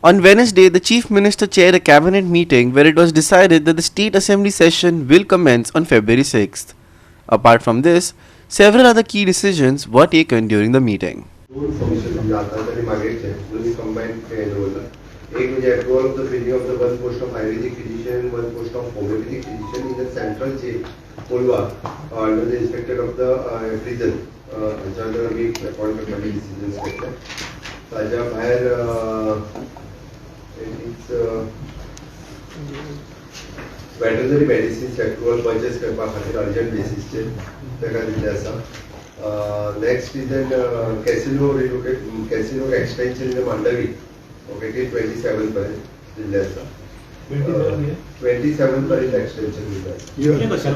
On Wednesday, the Chief Minister chaired a cabinet meeting where it was decided that the State Assembly session will commence on February 6th. Apart from this, several other key decisions were taken during the meeting. एक म्हणजे approval of the filling of the one post of Ayurvedic physician, one post of homeopathic physician in the central jail, Polwa, under the inspector of the prison. ज्यानंतर आम्ही appointment मध्ये decisions घेतले. ताज्या बाहेर veterinary medicines approval purchase करपा खातीर urgent basis chair ताका दिल्ले आसा. Next is then casino extension in the Mandavi. Okay, 27 पर्यंत दिल्ले आसा. 27 पर्यंत extension दिल्ले आसा.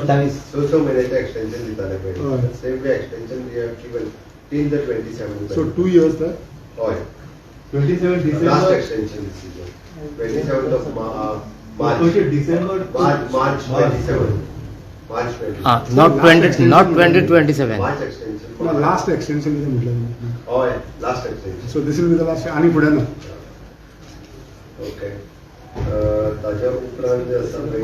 So महिन्याचे extension दिताले पहिले. Same way extension we have given till the 27. So 2 years there. होय. 27 December. Last extension decision. 27th of March. December. March 27. March 20. Not 2027. March extension. No, last extension is the middle. होय, last extension. So this will be the last आणि पुढे ना. Okay. ताज्या उपरांत जे आसा पळय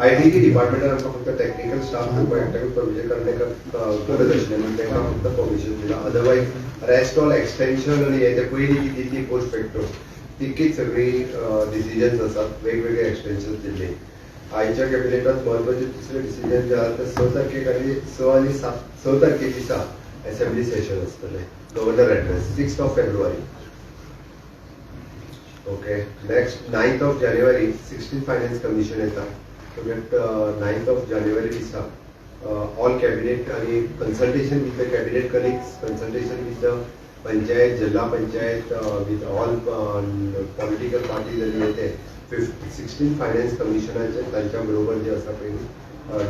IT की डिपार्टमेंटान आमकां फक्त टेक्निकल स्टाफ कॉन्ट्रॅक्ट प्रोविजन करणे गरज आशिल्ली म्हणून तांकां फक्त परमिशन दिलां. अदरवायज रेस्ट ऑल एक्सटेंशन आनी हे पयलीं जी दिल्ली पोस्ट फॅक्टर तिकीच सगळी डिसिजन्स आसात वेगवेगळे एक्सटेंशन दिल्ले. आयच्या कॅबिनेटांत महत्वाचे दुसरे डिसिजन जे आसा ते 6 तारखेक आनी 6 तारखे दिसा असेंब्ली सेशन आसतलें. Governor address 6th of February. Okay. Next 9th of January 16th Finance Commission येता. So that 9th of January दिसा all cabinet आणि consultation with the cabinet colleagues, consultation with the panchayat, जिल्हा panchayat, with all political parties आणि येते 16th Finance Commissionaचे त्यांच्या बरोबर जे आसा पळय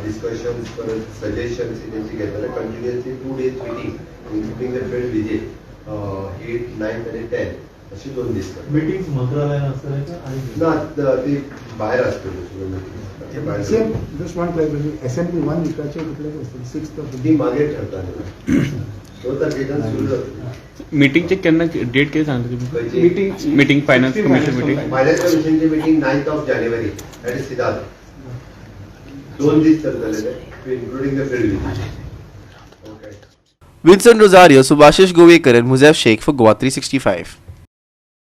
discussions परत suggestions त्यांची घेतले. Continuously 2 days meeting including the field visit 8th, 9th आणि 10th अशी 2 दीस. मीटिंग्स मंत्रालयात असतात ना ती बाहेर असते. Same, just one clarification. Assembly 1 विकायचे कुठले असतील 6th of ती मागे ठरताना 2 तारखेच्यान सुरू जातली. मीटिंगचे केन्ना डेट किती सांगता तुम्ही? Meeting finance commission meeting finance कमिशनची meeting 9th of January that is Siddharth. 2 दीस चलतले ते including the field visit. Vincent Rosario, Subhashish Govekar and Muzaff Sheikh for Goa 365.